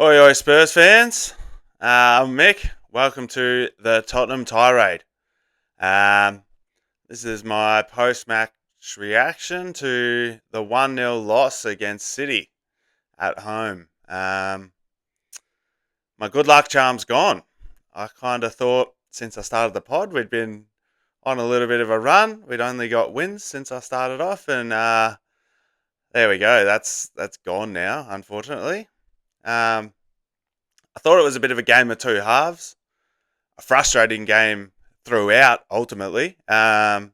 Oi, oi, Spurs fans. I'm Mick. Welcome to the Tottenham tirade. Um, this is my post-match reaction to the 1-0 loss against City at home. My good luck charm's gone. I kind of thought since I started the pod we'd been on a little bit of a run. We'd only got wins since I started off, and there we go. That's gone now, unfortunately. Um, I thought it was a bit of a game of two halves. A frustrating game throughout, ultimately, but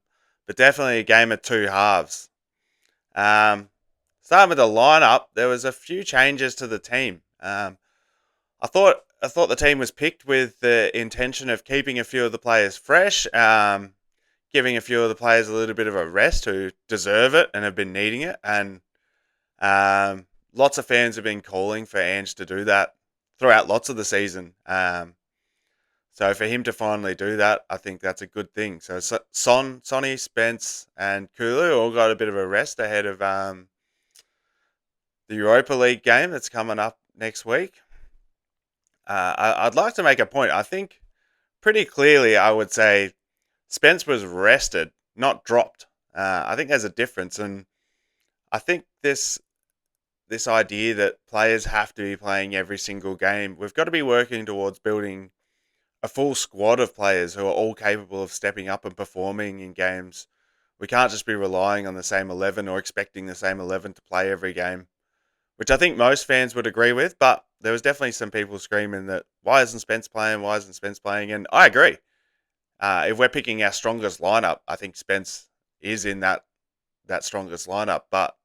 definitely a game of two halves. Um, Starting with the lineup, there was a few changes to the team. I thought the team was picked with the intention of keeping a few of the players fresh, giving a few of the players a little bit of a rest who deserve it and have been needing it, and lots of fans have been calling for Ange to do that throughout lots of the season. So for him to finally do that, I think that's a good thing. So Sonny, Spence, and Kulu all got a bit of a rest ahead of the Europa League game that's coming up next week. I'd like to make a point. I think pretty clearly, I would say Spence was rested, not dropped. I think there's a difference, and I think this idea that players have to be playing every single game, we've got to be working towards building a full squad of players who are all capable of stepping up and performing in games. We can't just be relying on the same 11 or expecting the same 11 to play every game, which I think most fans would agree with. But there was definitely some people screaming that, why isn't Spence playing? Why isn't Spence playing? And I agree. If we're picking our strongest lineup, I think Spence is in that strongest lineup. But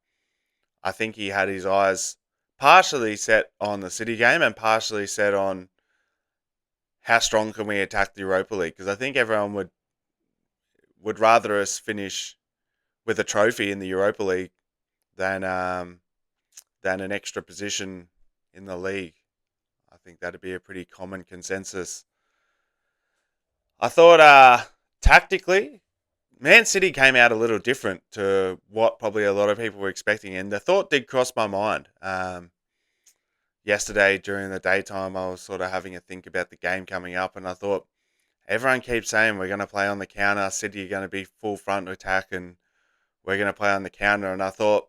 I think he had his eyes partially set on the City game and partially set on how strong can we attack the Europa League? Because I think everyone would rather us finish with a trophy in the Europa League than an extra position in the league. I think that'd be a pretty common consensus. I thought tactically, Man City came out a little different to what probably a lot of people were expecting, and the thought did cross my mind. Yesterday during the daytime, I was sort of having a think about the game coming up, and I thought, everyone keeps saying we're going to play on the counter, City are going to be full front attack, and we're going to play on the counter. And I thought,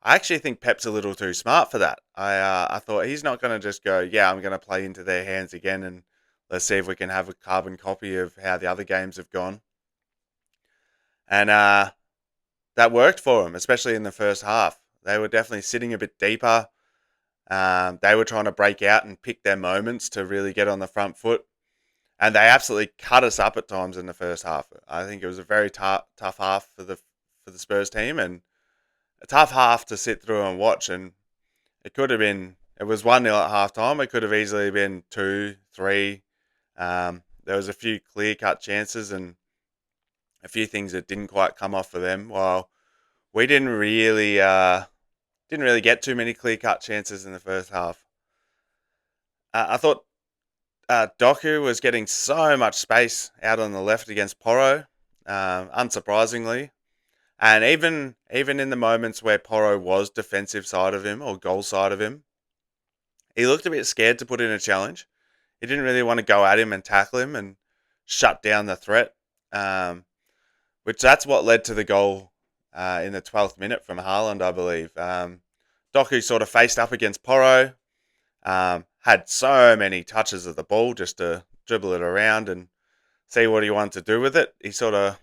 I actually think Pep's a little too smart for that. I thought he's not going to just go, yeah, I'm going to play into their hands again, and let's see if we can have a carbon copy of how the other games have gone. And that worked for them, especially in the first half. They were definitely sitting a bit deeper. They were trying to break out and pick their moments to really get on the front foot. And they absolutely cut us up at times in the first half. I think it was a very tough half for the Spurs team, and a tough half to sit through and watch. And it could have been, it was 1-0 at half time. It could have easily been 2, 3. There was a few clear-cut chances and a few things that didn't quite come off for them. While we didn't really get too many clear-cut chances in the first half. I thought Doku was getting so much space out on the left against Porro, unsurprisingly. And even in the moments where Porro was defensive side of him or goal side of him, he looked a bit scared to put in a challenge. He didn't really want to go at him and tackle him and shut down the threat, which that's what led to the goal in the 12th minute from Haaland, I believe. Doku sort of faced up against Porro, had so many touches of the ball just to dribble it around and see what he wanted to do with it. He sort of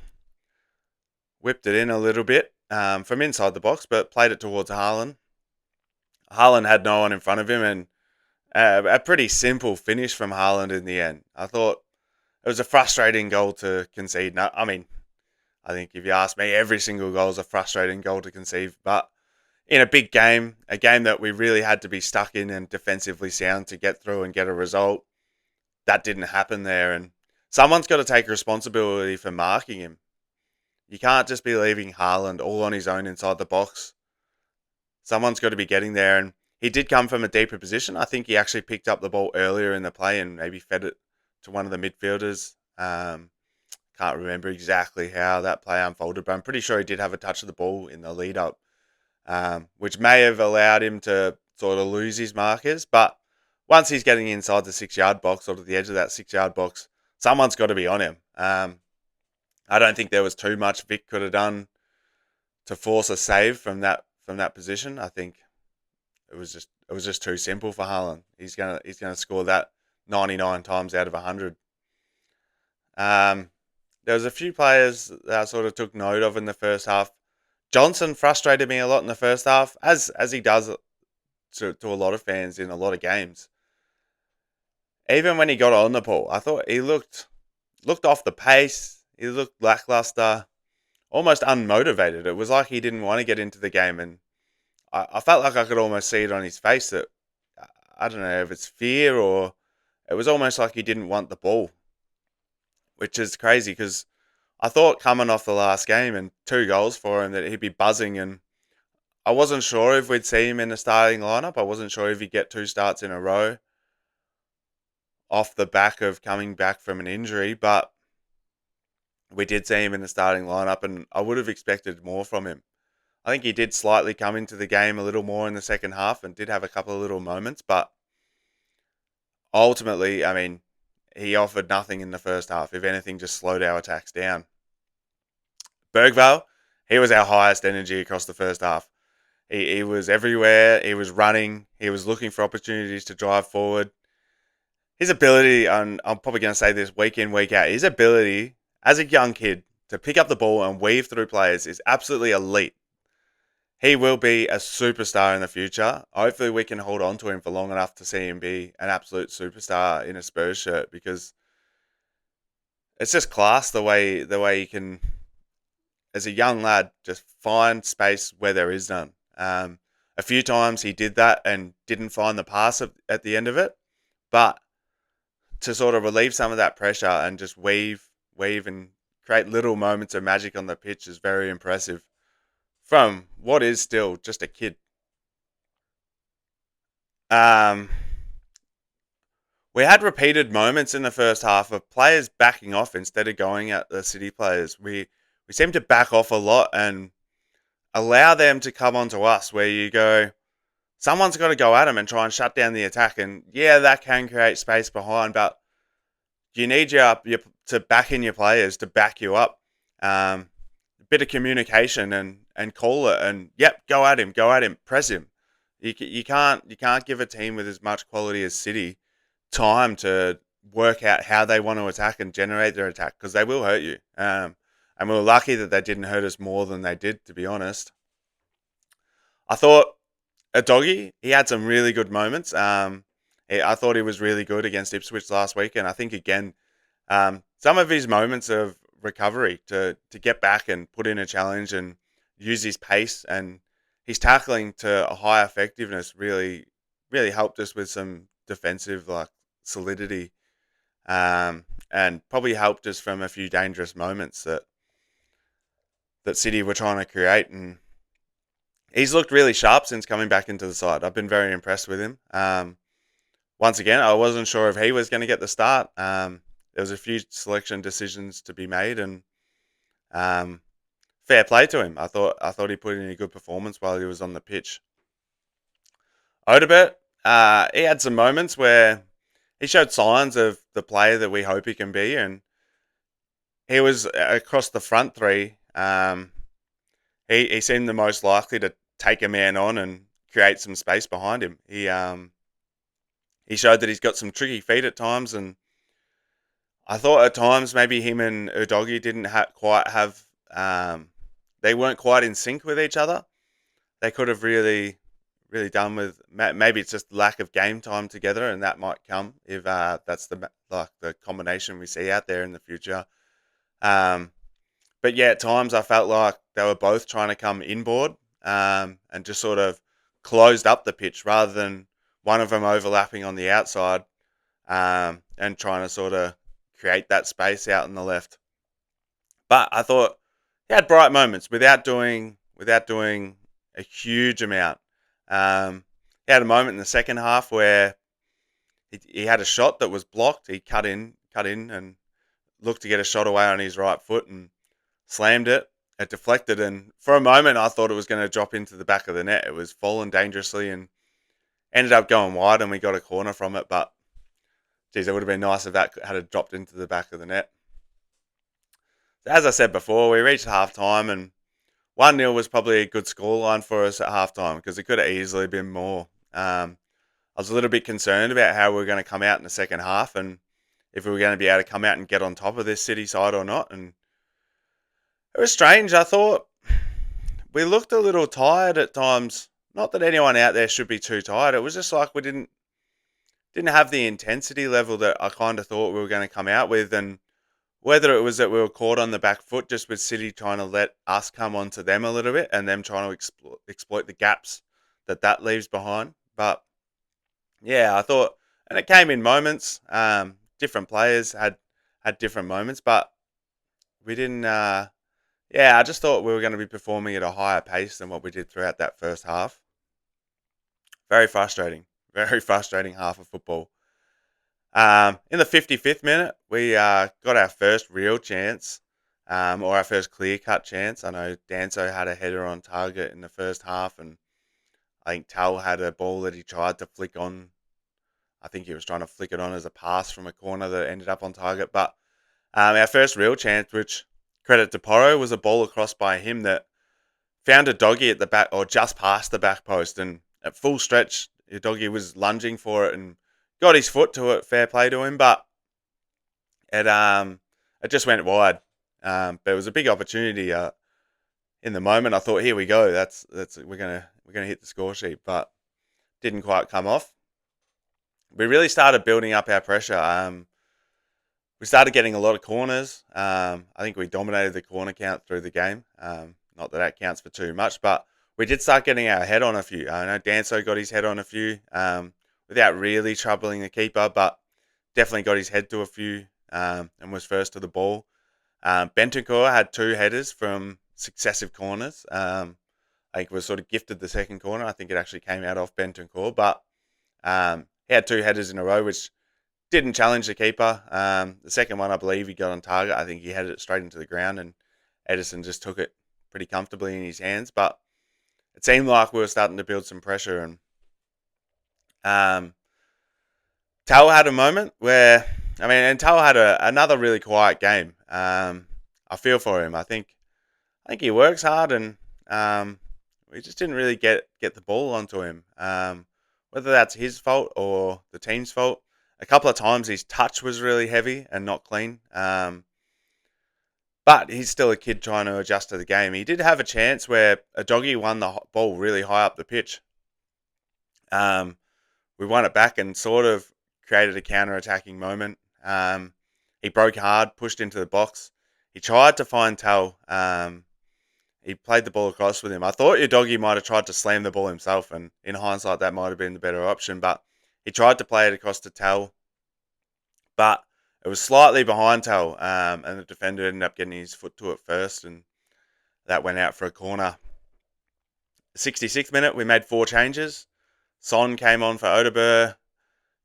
whipped it in a little bit from inside the box, but played it towards Haaland. Haaland had no one in front of him, and a pretty simple finish from Haaland in the end. I thought it was a frustrating goal to concede. No, I mean, I think if you ask me, every single goal is a frustrating goal to concede, but in a big game, a game that we really had to be stuck in and defensively sound to get through and get a result, that didn't happen there. And someone's got to take responsibility for marking him. You can't just be leaving Haaland all on his own inside the box. Someone's got to be getting there. And he did come from a deeper position. I think he actually picked up the ball earlier in the play and maybe fed it to one of the midfielders. Can't remember exactly how that play unfolded, but I'm pretty sure he did have a touch of the ball in the lead up. Which may have allowed him to sort of lose his markers. But once he's getting inside the 6 yard box or to the edge of that 6 yard box, someone's got to be on him. I don't think there was too much Vic could have done to force a save from that position. I think it was just too simple for Haaland. He's gonna score that 99 times out of 100. Um, there was a few players that I sort of took note of in the first half. Johnson frustrated me a lot in the first half, as he does to a lot of fans in a lot of games. Even when he got on the ball, I thought he looked off the pace. He looked lackluster, almost unmotivated. It was like he didn't want to get into the game, and I felt like I could almost see it on his face that I don't know if it's fear or it was almost like he didn't want the ball, which is crazy because I thought coming off the last game and 2 goals for him that he'd be buzzing, and I wasn't sure if we'd see him in the starting lineup. I wasn't sure if he'd get 2 starts in a row off the back of coming back from an injury, but we did see him in the starting lineup, and I would have expected more from him. I think he did slightly come into the game a little more in the second half and did have a couple of little moments, but ultimately, I mean, he offered nothing in the first half. If anything, just slowed our attacks down. Bergvall, he was our highest energy across the first half. He was everywhere. He was running. He was looking for opportunities to drive forward. His ability, and I'm probably going to say this week in, week out, his ability as a young kid to pick up the ball and weave through players is absolutely elite. He will be a superstar in the future. Hopefully, we can hold on to him for long enough to see him be an absolute superstar in a Spurs shirt because it's just class the way he can, as a young lad, just find space where there is none. A few times he did that and didn't find the pass at the end of it, but to sort of relieve some of that pressure and just weave and create little moments of magic on the pitch is very impressive from what is still just a kid. Um, we had repeated moments in the first half of players backing off instead of going at the City players. We seem to back off a lot and allow them to come onto us where you go, someone's got to go at them and try and shut down the attack. And yeah, that can create space behind, but you need your to back in your players to back you up. A bit of communication and call it and yep, go at him, press him. You can't give a team with as much quality as City time to work out how they want to attack and generate their attack because they will hurt you. And we were lucky that they didn't hurt us more than they did, to be honest. I thought a doggy, he had some really good moments. I thought he was really good against Ipswich last week, and I think again, some of his moments of recovery to get back and put in a challenge and use his pace and his tackling to a high effectiveness really helped us with some defensive like solidity, and probably helped us from a few dangerous moments that City were trying to create. And he's looked really sharp since coming back into the side. I've been very impressed with him. Once again, I wasn't sure if he was going to get the start. There was a few selection decisions to be made, and fair play to him. I thought he put in a good performance while he was on the pitch. Odebert, he had some moments where he showed signs of the player that we hope he can be, and he was across the front three. He seemed the most likely to take a man on and create some space behind him. He showed that he's got some tricky feet at times, and I thought at times maybe him and Udogi didn't quite have. They weren't quite in sync with each other. They could have really done with maybe it's just lack of game time together, and that might come if that's the combination we see out there in the future. But yeah, at times I felt like they were both trying to come inboard and just sort of closed up the pitch rather than one of them overlapping on the outside and trying to sort of create that space out on the left. But I thought he had bright moments without doing a huge amount. He had a moment in the second half where he had a shot that was blocked. He cut in, and looked to get a shot away on his right foot and slammed it. It deflected, and for a moment I thought it was going to drop into the back of the net. It was falling dangerously, and Ended up going wide and we got a corner from it, but geez, it would have been nice if that had dropped into the back of the net. So as I said before, we reached half time and 1-0 was probably a good scoreline for us at half time because it could have easily been more. I was a little bit concerned about how we were going to come out in the second half and if we were going to be able to come out and get on top of this City side or not. And it was strange. I thought we looked a little tired at times. Not that anyone out there should be too tired. It was just like we didn't have the intensity level that I kind of thought we were going to come out with. And whether it was that we were caught on the back foot just with City trying to let us come onto them a little bit and them trying to exploit the gaps that leaves behind. But yeah, I thought, and it came in moments. Different players had different moments, but we didn't. Yeah, I just thought we were going to be performing at a higher pace than what we did throughout that first half. Very frustrating. Very frustrating half of football. In the 55th minute, we got our first real chance, or our first clear-cut chance. I know Danso had a header on target in the first half, and I think Tal had a ball that he tried to flick on. I think he was trying to flick it on as a pass from a corner that ended up on target. But our first real chance, which credit to Porro, was a ball across by him that found a doggy at the back or just past the back post. And at full stretch, the doggy was lunging for it and got his foot to it. Fair play to him. But it just went wide. But it was a big opportunity. In the moment, I thought, here we go. That's we're gonna hit the score sheet, but didn't quite come off. We really started building up our pressure. We started getting a lot of corners. I think we dominated the corner count through the game. Not that counts for too much, but we did start getting our head on a few. I know Danso got his head on a few without really troubling the keeper, but definitely got his head to a few and was first to the ball. Bentancur had 2 headers from successive corners. I think was sort of gifted the second corner. I think it actually came out off Bentancur, but he had 2 headers in a row, which didn't challenge the keeper. The second one, I believe, he got on target. I think he headed it straight into the ground, and Edison just took it pretty comfortably in his hands. But it seemed like we were starting to build some pressure, and Tal had a moment where, and Tal had another really quiet game. I feel for him. I think he works hard, and we just didn't really get the ball onto him. Whether that's his fault or the team's fault. A couple of times his touch was really heavy and not clean. But he's still a kid trying to adjust to the game. He did have a chance where a doggy won the ball really high up the pitch. We won it back and sort of created a counter-attacking moment. He broke hard, pushed into the box. He tried to find Tal. He played the ball across with him. I thought your doggy might have tried to slam the ball himself, and in hindsight, that might have been the better option. But he tried to play it across to Tal, but it was slightly behind Tal, and the defender ended up getting his foot to it first, and that went out for a corner. 66th minute, we made 4 changes. Son came on for Odeberg.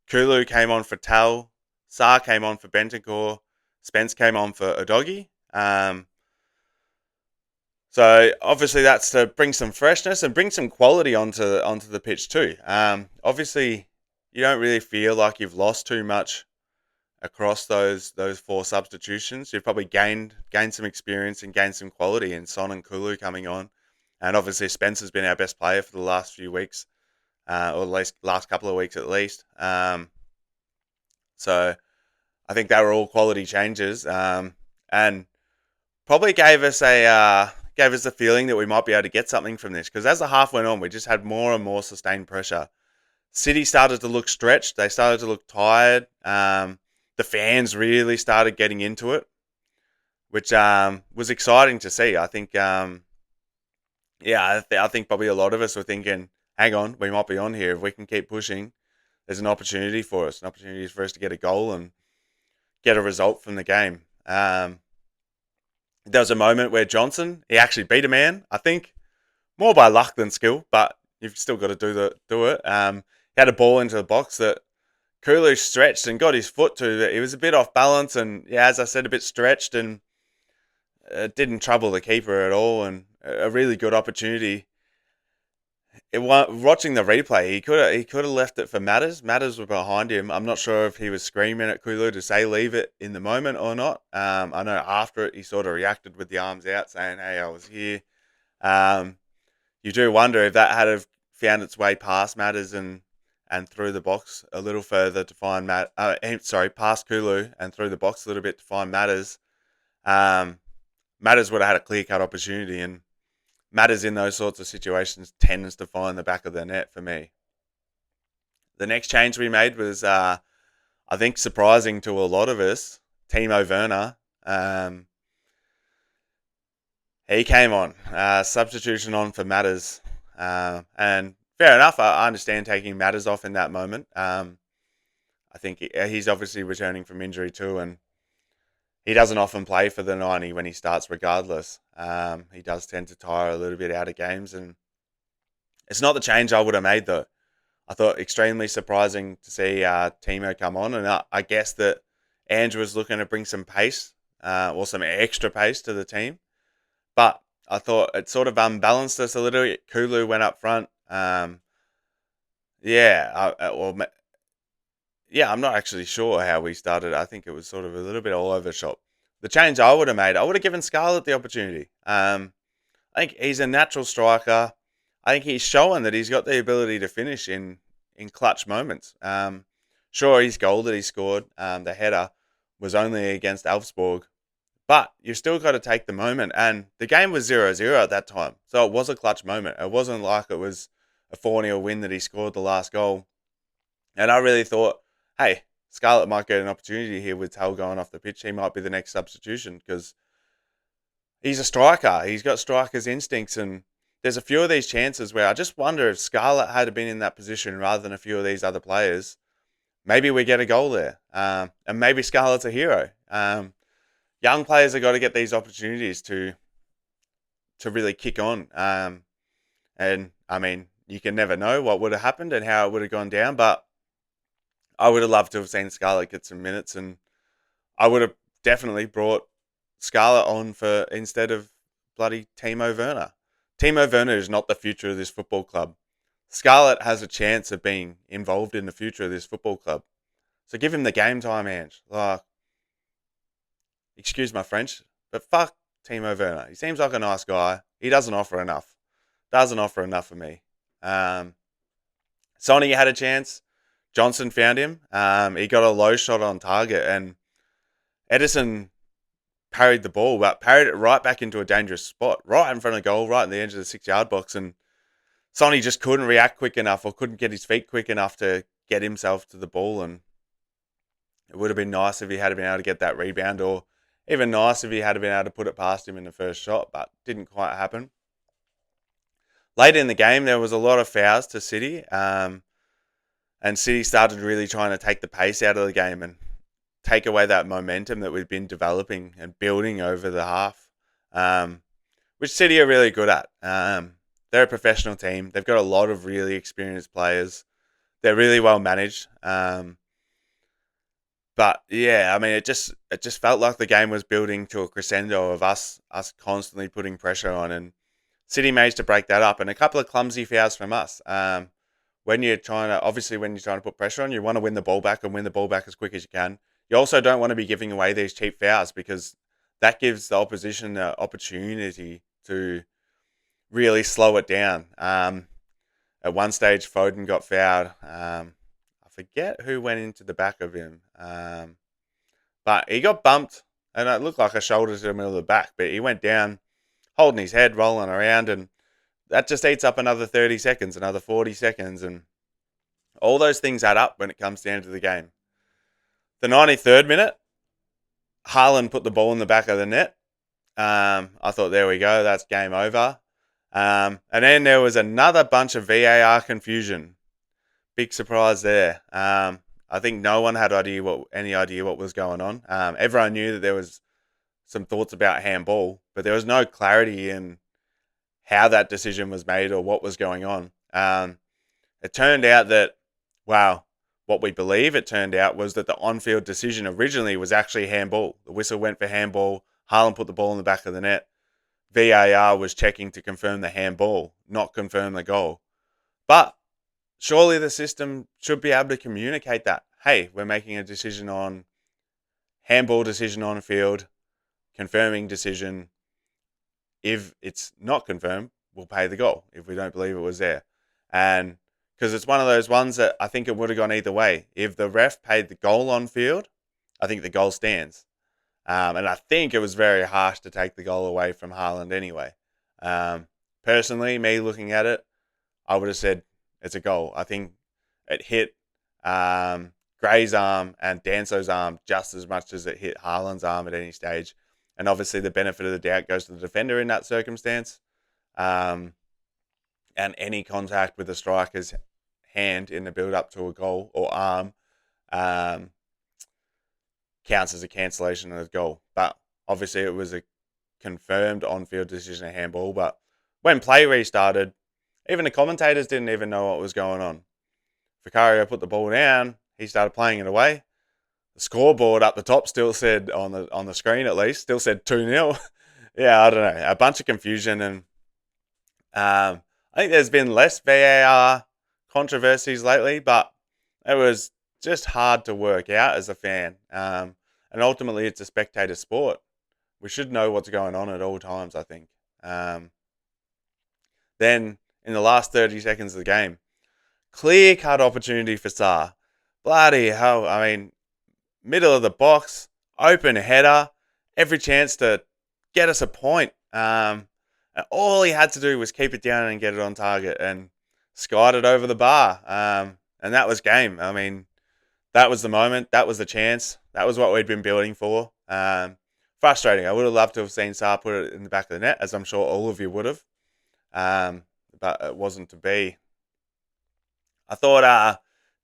Kulu came on for Tal. Saar came on for Bentancur. Spence came on for Udogie. So obviously that's to bring some freshness and bring some quality onto the pitch too. Obviously, you don't really feel like you've lost too much across those 4 substitutions. You've probably gained some experience and gained some quality in Son and Kulu coming on, and obviously Spence has been our best player for the last few weeks, or at least last couple of weeks at least. So I think they were all quality changes, and probably gave us the feeling that we might be able to get something from this, because as the half went on, we just had more and more sustained pressure. City started to look stretched. They started to look tired. The fans really started getting into it, which was exciting to see. I think, I think probably a lot of us were thinking, hang on, we might be on here. If we can keep pushing, there's an opportunity for us, to get a goal and get a result from the game. There was a moment where Johnson, he actually beat a man, I think, more by luck than skill, but you've still got to do it. He had a ball into the box that Kulu stretched and got his foot to. He was a bit off balance and, as I said, a bit stretched, and it didn't trouble the keeper at all, and a really good opportunity. watching the replay, he could have left it for Matters. Matters was behind him. I'm not sure if he was screaming at Kulu to say leave it in the moment or not. I know after it he sort of reacted with the arms out, saying, "Hey, I was here." Um, you do wonder if that had have found its way past Matters and through the box a little further to find past Kulu and through the box a little bit to find Matters. Um, Matters would have had a clear cut opportunity, and Matters in those sorts of situations tends to find the back of the net for me. The next change we made was, I think, surprising to a lot of us. Timo Werner. He came on, substitution on for Matters. And fair enough, I understand taking Matters off in that moment. I think he's obviously returning from injury too, and he doesn't often play for the 90 when he starts regardless. He does tend to tire a little bit out of games, and it's not the change I would have made though. I thought extremely surprising to see Timo come on, and I guess that Andrew was looking to bring some pace or some extra pace to the team. But I thought it sort of unbalanced us a little bit. Kulu went up front. Yeah, I'm not actually sure how we started. I think it was sort of a little bit all over the shop. The change I would have made, I would have given Scarlett the opportunity. I think he's a natural striker. I think he's shown that he's got the ability to finish in clutch moments. Sure, his goal that he scored, the header, was only against Elfsborg, but you've still got to take the moment. And the game was 0-0 at that time, so it was a clutch moment. It wasn't like it was a 4-0 win that he scored the last goal. And I really thought, hey, Scarlett might get an opportunity here with Tell going off the pitch. He might be the next substitution because he's a striker. He's got striker's instincts, and there's a few of these chances where I just wonder if Scarlett had been in that position rather than a few of these other players, maybe we get a goal there. And maybe Scarlett's a hero. Young players have got to get these opportunities to really kick on. And I mean, you can never know what would have happened and how it would have gone down, but I would have loved to have seen Scarlett get some minutes, and I would have definitely brought Scarlett on for instead of bloody Timo Werner. Timo Werner is not the future of this football club. Scarlett has a chance of being involved in the future of this football club. So give him the game time, Ange. Like, excuse my French, but fuck Timo Werner. He seems like a nice guy. He doesn't offer enough. Doesn't offer enough for me. Sonny had a chance. Johnson found him. He got a low shot on target, and Edison parried the ball, but parried it right back into a dangerous spot, right in front of goal, right in the edge of the 6-yard box. And Sonny just couldn't react quick enough or couldn't get his feet quick enough to get himself to the ball. And it would have been nice if he had been able to get that rebound, or even nice if he had been able to put it past him in the first shot, but didn't quite happen. Later in the game, there was a lot of fouls to City, and City started really trying to take the pace out of the game and take away that momentum that we've been developing and building over the half, which City are really good at. They're a professional team. They've got a lot of really experienced players. They're really well managed. But yeah, I mean, it just felt like the game was building to a crescendo of us constantly putting pressure on, and City managed to break that up, and a couple of clumsy fouls from us. When you're trying to put pressure on, you want to win the ball back and win the ball back as quick as you can. You also don't want to be giving away these cheap fouls, because that gives the opposition the opportunity to really slow it down. At one stage, Foden got fouled. I forget who went into the back of him, but he got bumped, and it looked like a shoulder to the middle of the back, but he went down, holding his head, rolling around, and that just eats up another 30 seconds, another 40 seconds, and all those things add up when it comes down to the game. The 93rd minute, Haaland put the ball in the back of the net. I thought, there we go, that's game over. And then there was another bunch of VAR confusion. Big surprise there. I think no one had any idea what was going on. Everyone knew that there was some thoughts about handball, but there was no clarity in how that decision was made or what was going on. It turned out that, what we believe it turned out was that the on-field decision originally was actually handball. The whistle went for handball. Haaland put the ball in the back of the net. VAR was checking to confirm the handball, not confirm the goal. But surely the system should be able to communicate that. Hey, we're making a decision on handball decision on field, confirming decision. If it's not confirmed, we'll pay the goal if we don't believe it was there. And because it's one of those ones that I think it would have gone either way. If the ref paid the goal on field, I think the goal stands. And I think it was very harsh to take the goal away from Haaland anyway. Personally, me looking at it, I would have said it's a goal. I think it hit Gray's arm and Danso's arm just as much as it hit Haaland's arm at any stage. And obviously the benefit of the doubt goes to the defender in that circumstance. And any contact with the striker's hand in the build-up to a goal or arm counts as a cancellation of the goal. But obviously it was a confirmed on-field decision of handball. But when play restarted, even the commentators didn't even know what was going on. Vicario put the ball down. He started playing it away. The scoreboard up the top still said, on the screen at least, still said 2-0. Yeah, I don't know. A bunch of confusion. And I think there's been less VAR controversies lately, but it was just hard to work out as a fan. And ultimately, it's a spectator sport. We should know what's going on at all times, I think. Then, in the last 30 seconds of the game, clear-cut opportunity for Sarr. Bloody hell. I mean, middle of the box, open header, every chance to get us a point. And all he had to do was keep it down and get it on target and skied it over the bar. And that was game. I mean, that was the moment. That was the chance. That was what we'd been building for. Frustrating. I would have loved to have seen Sarr put it in the back of the net, as I'm sure all of you would have. But it wasn't to be. I thought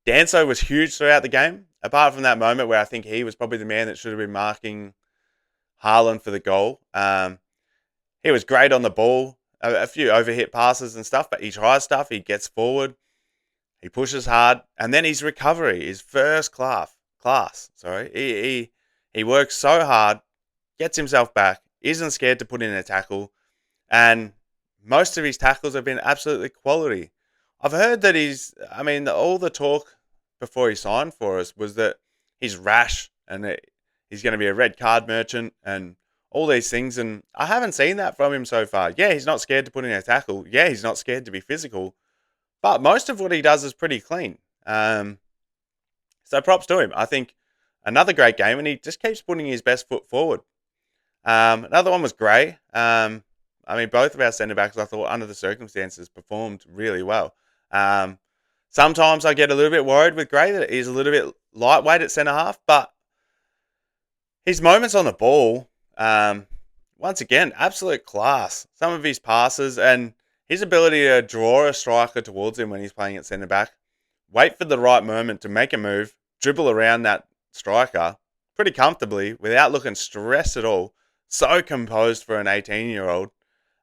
Danso was huge throughout the game, apart from that moment where I think he was probably the man that should have been marking Haaland for the goal. He was great on the ball, a few overhit passes and stuff, but he tries stuff, he gets forward, he pushes hard, and then his recovery is first class. He works so hard, gets himself back, isn't scared to put in a tackle, and most of his tackles have been absolutely quality. I've heard that all the talk before he signed for us was that he's rash and he's going to be a red card merchant and all these things. And I haven't seen that from him so far. Yeah, he's not scared to put in a tackle. Yeah, he's not scared to be physical. But most of what he does is pretty clean. So props to him. I think another great game, and he just keeps putting his best foot forward. Another one was Gray. Both of our centre-backs, I thought, under the circumstances, performed really well. Sometimes I get a little bit worried with Gray that he's a little bit lightweight at centre-half, but his moments on the ball, once again, absolute class. Some of his passes and his ability to draw a striker towards him when he's playing at centre-back, wait for the right moment to make a move, dribble around that striker pretty comfortably without looking stressed at all. So composed for an 18-year-old.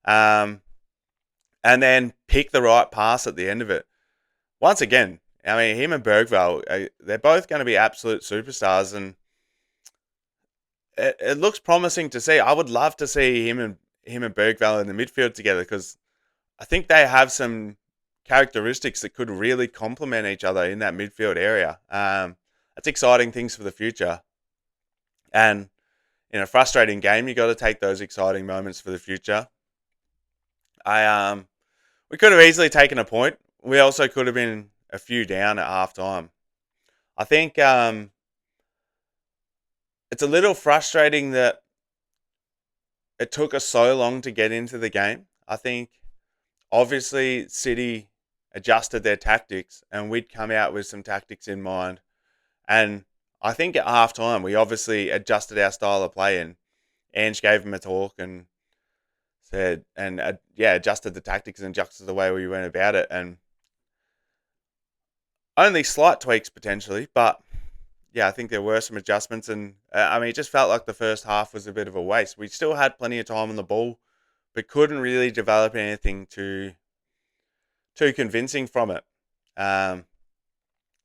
And then pick the right pass at the end of it. Once again, him and Bergvall, they're both going to be absolute superstars, and it looks promising to see. I would love to see him and Bergvall in the midfield together, because I think they have some characteristics that could really complement each other in that midfield area. That's exciting things for the future. And in a frustrating game, you got to take those exciting moments for the future. We could have easily taken a point. We also could have been a few down at halftime. I think it's a little frustrating that it took us so long to get into the game. I think obviously City adjusted their tactics and we'd come out with some tactics in mind. And I think at halftime we obviously adjusted our style of play, and Ange gave him a talk and said, adjusted the tactics and adjusted the way we went about it. And only slight tweaks potentially, but yeah, I think there were some adjustments. And it just felt like the first half was a bit of a waste. We still had plenty of time on the ball, but couldn't really develop anything too convincing from it.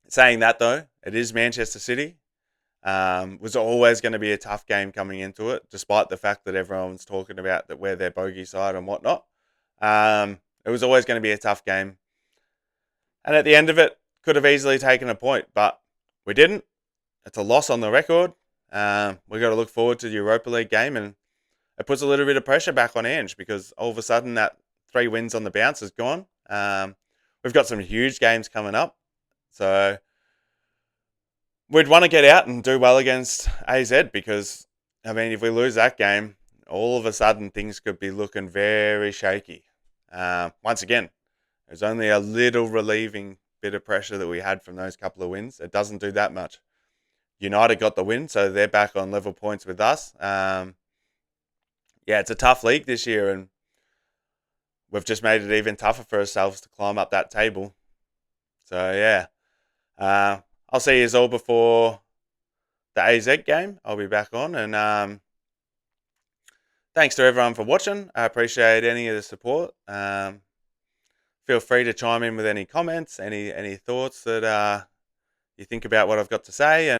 Saying that though, it is Manchester City. Was always going to be a tough game coming into it, despite the fact that everyone's talking about that we're their bogey side and whatnot. It was always going to be a tough game. And at the end of it, could have easily taken a point, but we didn't. It's a loss on the record. We've got to look forward to the Europa League game, and it puts a little bit of pressure back on Ange because all of a sudden that 3 wins on the bounce is gone. We've got some huge games coming up, so we'd want to get out and do well against AZ because, I mean, if we lose that game, all of a sudden things could be looking very shaky. Once again, there's only a little relieving bit of pressure that we had from those couple of wins. It doesn't do that much. United got the win, so they're back on level points with us. Yeah, it's a tough league this year, and we've just made it even tougher for ourselves to climb up that table. So, yeah. I'll see you all before the AZ game. I'll be back on, and thanks to everyone for watching. I appreciate any of the support. Feel free to chime in with any comments, any thoughts that you think about what I've got to say.